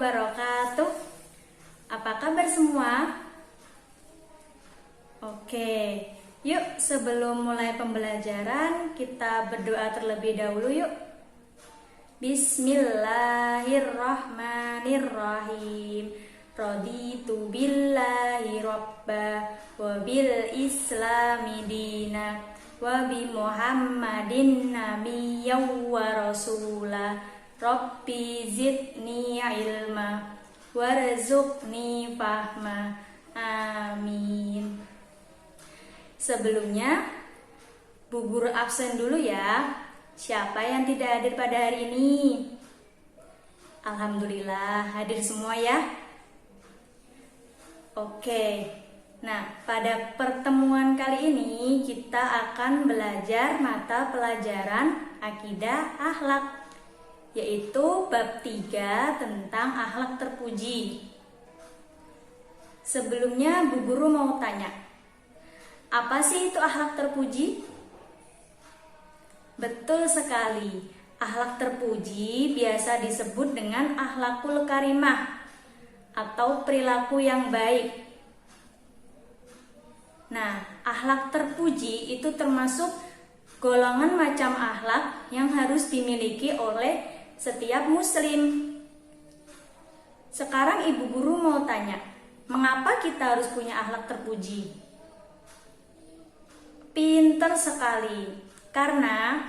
wabarakatuh. Apa kabar semua? Oke, yuk sebelum mulai pembelajaran kita berdoa terlebih dahulu yuk. Bismillahirrahmanirrahim. Raditu billahi robba wa bil islami dina wa bi muhammadin nabiyyan wa rasulah. Rabbi zidni ilma warzuqni fahma. Amin. Sebelumnya, Bu Guru absen dulu ya. Siapa yang tidak hadir pada hari ini? Alhamdulillah hadir semua ya. Oke. Nah, pada pertemuan kali ini kita akan belajar mata pelajaran akidah akhlak, yaitu bab 3 tentang akhlak terpuji. Sebelumnya Bu Guru mau tanya, apa sih itu akhlak terpuji? Betul sekali, akhlak terpuji biasa disebut dengan akhlakul karimah atau perilaku yang baik. Nah, akhlak terpuji itu termasuk golongan macam akhlak yang harus dimiliki oleh setiap muslim. Sekarang Ibu Guru mau tanya, mengapa kita harus punya akhlak terpuji? Pinter sekali, karena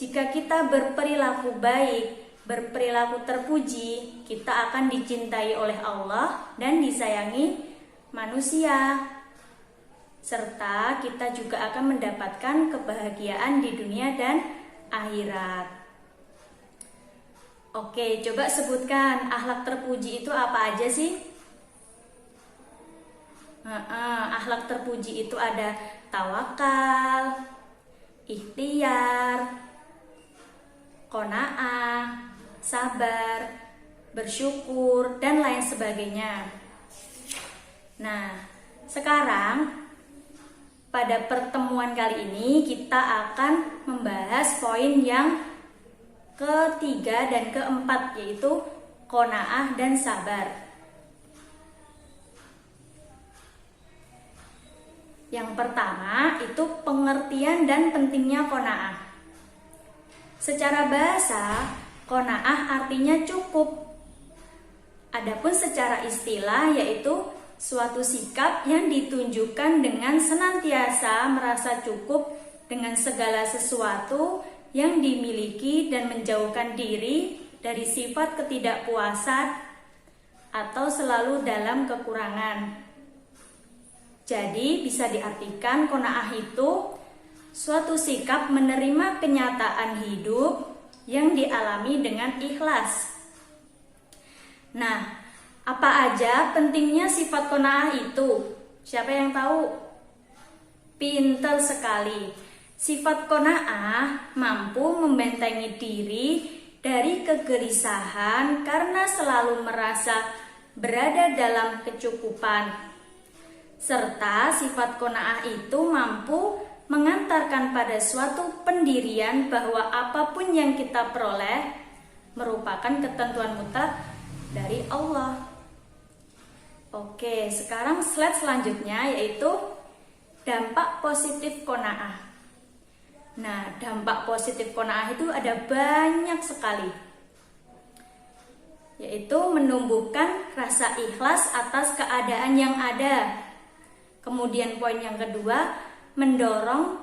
jika kita berperilaku baik, berperilaku terpuji, kita akan dicintai oleh Allah dan disayangi manusia. Serta kita juga akan mendapatkan kebahagiaan di dunia dan akhirat. Oke, coba sebutkan akhlak terpuji itu apa aja sih? Akhlak terpuji itu ada tawakal, ikhtiar, qanaah, sabar, bersyukur, dan lain sebagainya. Nah, sekarang pada pertemuan kali ini kita akan membahas poin yang ketiga dan keempat, yaitu qanaah dan sabar. Yang pertama itu pengertian dan pentingnya qanaah. Secara bahasa, qanaah artinya cukup. Adapun secara istilah yaitu suatu sikap yang ditunjukkan dengan senantiasa merasa cukup dengan segala sesuatu yang dimiliki dan menjauhkan diri dari sifat ketidakpuasan atau selalu dalam kekurangan. Jadi bisa diartikan qanaah itu suatu sikap menerima kenyataan hidup yang dialami dengan ikhlas. Nah, apa aja pentingnya sifat qanaah itu? Siapa yang tahu? Pintar sekali. Sifat qanaah mampu membentengi diri dari kegelisahan karena selalu merasa berada dalam kecukupan. Serta sifat qanaah itu mampu mengantarkan pada suatu pendirian bahwa apapun yang kita peroleh merupakan ketentuan mutlak dari Allah. Oke, sekarang slide selanjutnya yaitu dampak positif qanaah. Nah, dampak positif qanaah itu ada banyak sekali, yaitu menumbuhkan rasa ikhlas atas keadaan yang ada. Kemudian poin yang kedua, mendorong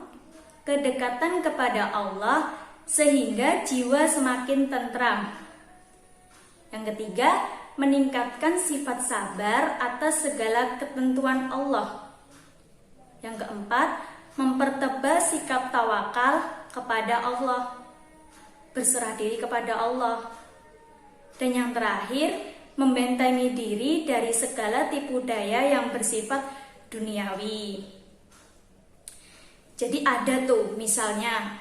kedekatan kepada Allah sehingga jiwa semakin tentram. Yang ketiga, meningkatkan sifat sabar atas segala ketentuan Allah. Yang keempat, mempertebal sikap tawakal kepada Allah, berserah diri kepada Allah. Dan yang terakhir, membentengi diri dari segala tipu daya yang bersifat duniawi. Jadi ada tuh misalnya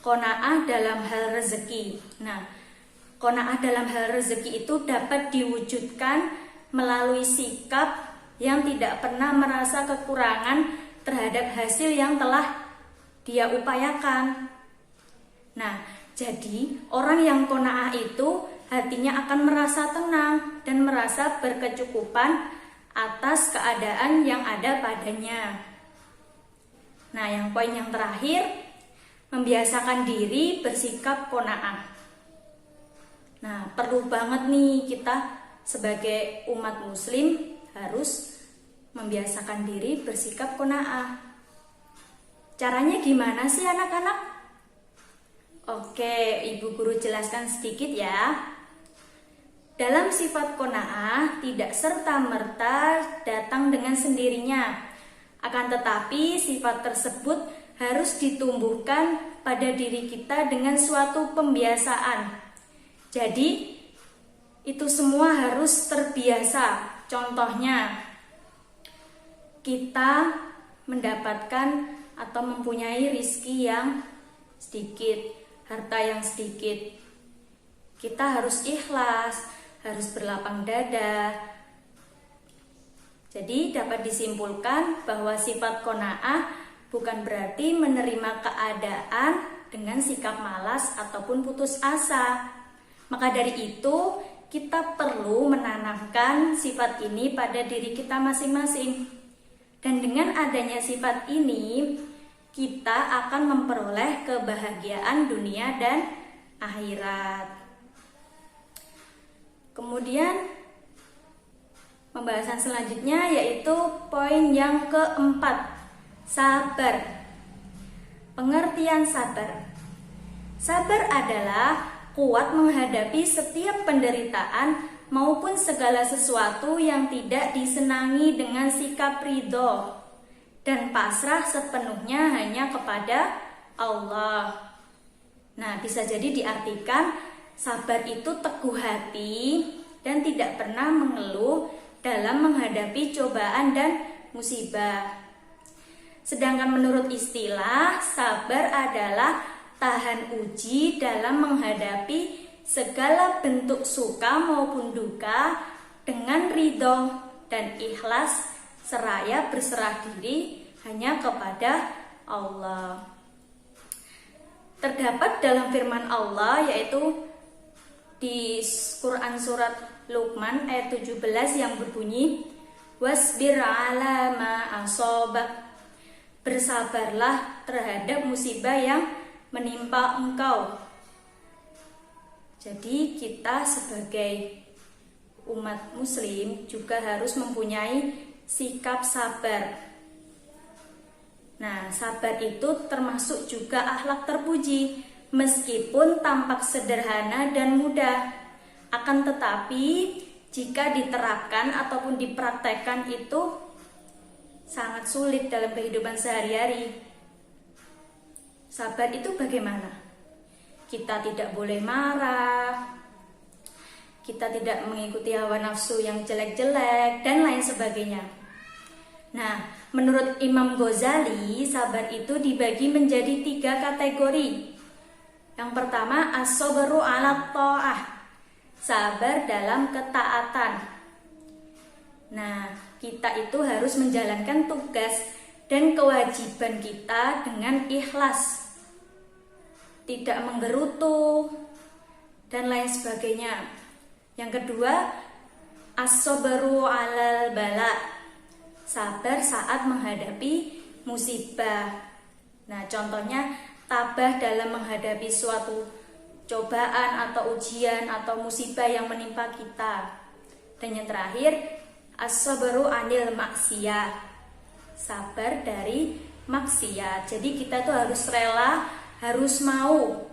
qanaah dalam hal rezeki. Nah, qanaah dalam hal rezeki itu dapat diwujudkan melalui sikap yang tidak pernah merasa kekurangan terhadap hasil yang telah dia upayakan. Nah, jadi orang yang qanaah itu hatinya akan merasa tenang dan merasa berkecukupan atas keadaan yang ada padanya. Nah, yang poin yang terakhir, membiasakan diri bersikap qanaah. Nah, perlu banget nih kita sebagai umat muslim harus membiasakan diri bersikap qanaah. Caranya gimana sih anak-anak? Oke, Ibu Guru jelaskan sedikit ya. Dalam sifat qanaah tidak serta-merta datang dengan sendirinya. Akan tetapi sifat tersebut harus ditumbuhkan pada diri kita dengan suatu pembiasaan. Jadi itu semua harus terbiasa. Contohnya, kita mendapatkan atau mempunyai rizki yang sedikit, harta yang sedikit. Kita harus ikhlas, harus berlapang dada. Jadi dapat disimpulkan bahwa sifat qanaah bukan berarti menerima keadaan dengan sikap malas ataupun putus asa. Maka dari itu kita perlu menanamkan sifat ini pada diri kita masing-masing. Dan dengan adanya sifat ini, kita akan memperoleh kebahagiaan dunia dan akhirat. Kemudian pembahasan selanjutnya yaitu poin yang keempat, sabar. Pengertian sabar. Sabar adalah kuat menghadapi setiap penderitaan maupun segala sesuatu yang tidak disenangi dengan sikap ridho dan pasrah sepenuhnya hanya kepada Allah. Nah, bisa jadi diartikan sabar itu teguh hati dan tidak pernah mengeluh dalam menghadapi cobaan dan musibah. Sedangkan menurut istilah, sabar adalah tahan uji dalam menghadapi segala bentuk suka maupun duka dengan ridho dan ikhlas seraya berserah diri hanya kepada Allah. Terdapat dalam firman Allah yaitu di Quran surat Luqman ayat 17 yang berbunyi, wasbir ala ma asobak. Bersabarlah terhadap musibah yang menimpa engkau. Jadi kita sebagai umat muslim juga harus mempunyai sikap sabar. Nah, sabar itu termasuk juga akhlak terpuji, meskipun tampak sederhana dan mudah. Akan tetapi jika diterapkan ataupun dipraktekkan itu sangat sulit dalam kehidupan sehari-hari. Sabar itu bagaimana? Kita tidak boleh marah, kita tidak mengikuti hawa nafsu yang jelek-jelek, dan lain sebagainya. Nah, menurut Imam Ghazali, sabar itu dibagi menjadi 3 kategori. Yang pertama, as-sabru 'ala tha'ah, sabar dalam ketaatan. Nah, kita itu harus menjalankan tugas dan kewajiban kita dengan ikhlas, tidak menggerutu, dan lain sebagainya. Yang kedua, as-sabru 'alal bala, sabar saat menghadapi musibah. Nah, contohnya tabah dalam menghadapi suatu cobaan atau ujian atau musibah yang menimpa kita. Dan yang terakhir, as-sabru 'anil maksiyah, sabar dari maksiat. Jadi kita tuh harus rela, harus mau.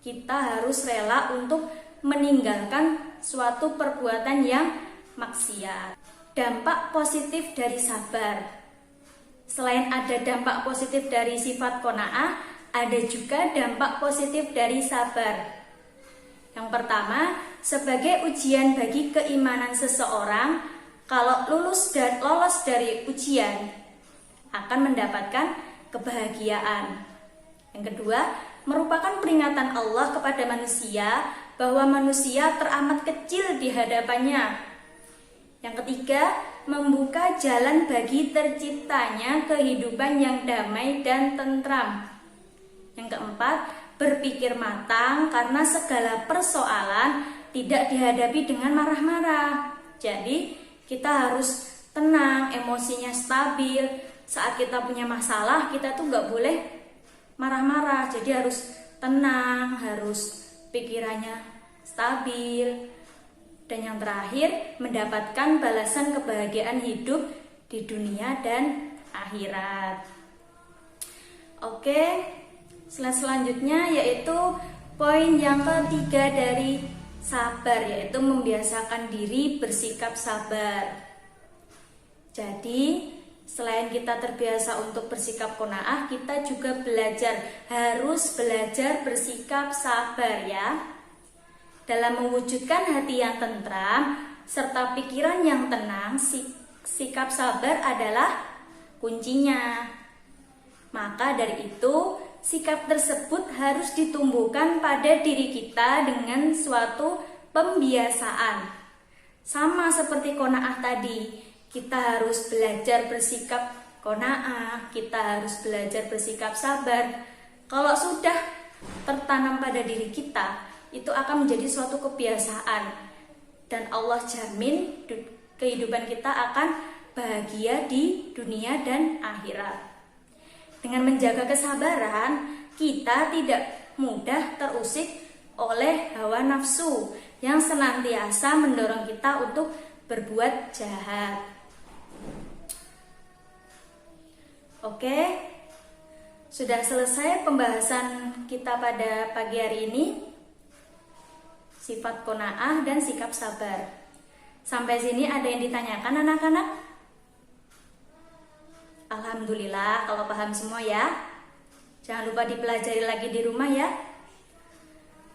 Kita harus rela untuk meninggalkan suatu perbuatan yang maksiat. Dampak positif dari sabar. Selain ada dampak positif dari sifat qanaah, ada juga dampak positif dari sabar. Yang pertama, sebagai ujian bagi keimanan seseorang, kalau lolos dari ujian akan mendapatkan kebahagiaan. Yang kedua, merupakan peringatan Allah kepada manusia bahwa manusia teramat kecil di hadapannya. Yang ketiga, membuka jalan bagi terciptanya kehidupan yang damai dan tentram. Yang keempat, berpikir matang karena segala persoalan tidak dihadapi dengan marah-marah. Jadi kita harus tenang, emosinya stabil. Saat kita punya masalah, kita tuh nggak boleh marah-marah. Jadi harus tenang, harus pikirannya stabil. Dan yang terakhir, mendapatkan balasan kebahagiaan hidup di dunia dan akhirat. Oke, slide selanjutnya yaitu poin yang ketiga dari sabar, yaitu membiasakan diri bersikap sabar. Jadi, selain kita terbiasa untuk bersikap qanaah, kita juga harus belajar bersikap sabar ya. Dalam mewujudkan hati yang tentram serta pikiran yang tenang, sikap sabar adalah kuncinya. Maka dari itu, sikap tersebut harus ditumbuhkan pada diri kita dengan suatu pembiasaan. Sama seperti qanaah tadi, kita harus belajar bersikap qanaah, kita harus belajar bersikap sabar. Kalau sudah tertanam pada diri kita, itu akan menjadi suatu kebiasaan. Dan Allah jamin kehidupan kita akan bahagia di dunia dan akhirat. Dengan menjaga kesabaran, kita tidak mudah terusik oleh hawa nafsu yang senantiasa mendorong kita untuk berbuat jahat. Oke, sudah selesai pembahasan kita pada pagi hari ini. Sifat qanaah dan sikap sabar. Sampai sini ada yang ditanyakan anak-anak? Alhamdulillah kalau paham semua ya. Jangan lupa dipelajari lagi di rumah ya.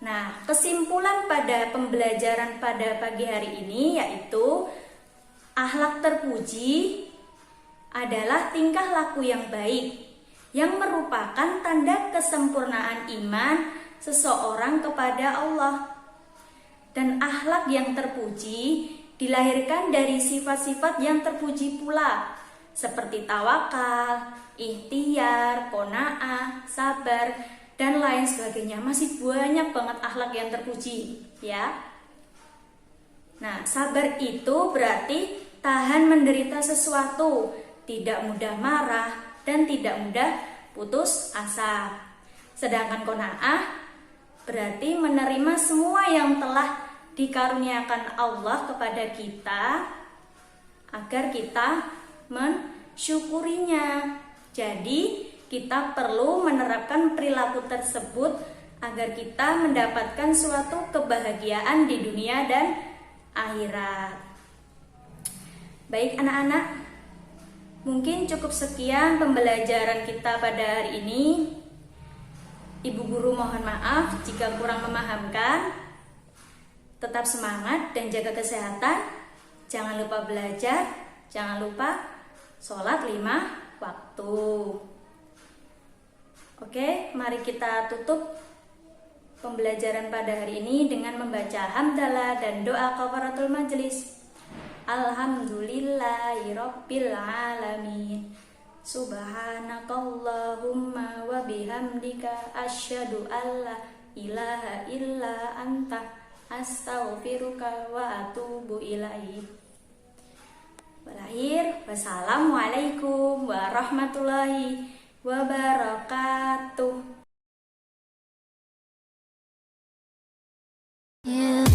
Nah, kesimpulan pada pembelajaran pada pagi hari ini yaitu akhlak terpuji adalah tingkah laku yang baik yang merupakan tanda kesempurnaan iman seseorang kepada Allah. Dan akhlak yang terpuji dilahirkan dari sifat-sifat yang terpuji pula, seperti tawakal, ikhtiar, qanaah, sabar, dan lain sebagainya. Masih banyak banget akhlak yang terpuji, ya. Nah, sabar itu berarti tahan menderita sesuatu, tidak mudah marah, dan tidak mudah putus asa. Sedangkan qanaah berarti menerima semua yang telah dikaruniakan Allah kepada kita agar kita mensyukurinya. Jadi kita perlu menerapkan perilaku tersebut agar kita mendapatkan suatu kebahagiaan di dunia dan akhirat. Baik anak-anak, mungkin cukup sekian pembelajaran kita pada hari ini. Ibu guru mohon maaf jika kurang memahamkan. Tetap semangat dan jaga kesehatan. Jangan lupa belajar, jangan lupa sholat 5 waktu. Oke, mari kita tutup pembelajaran pada hari ini dengan membaca hamdalah dan doa kafaratul majelis. Alhamdulillahirabbil alamin. Subhanakallahumma wa bihamdika asyhadu alla ilaha illa anta astaghfiruka wa atubu ilaik. Wassalamualaikum warahmatullahi wabarakatuh. Yeah.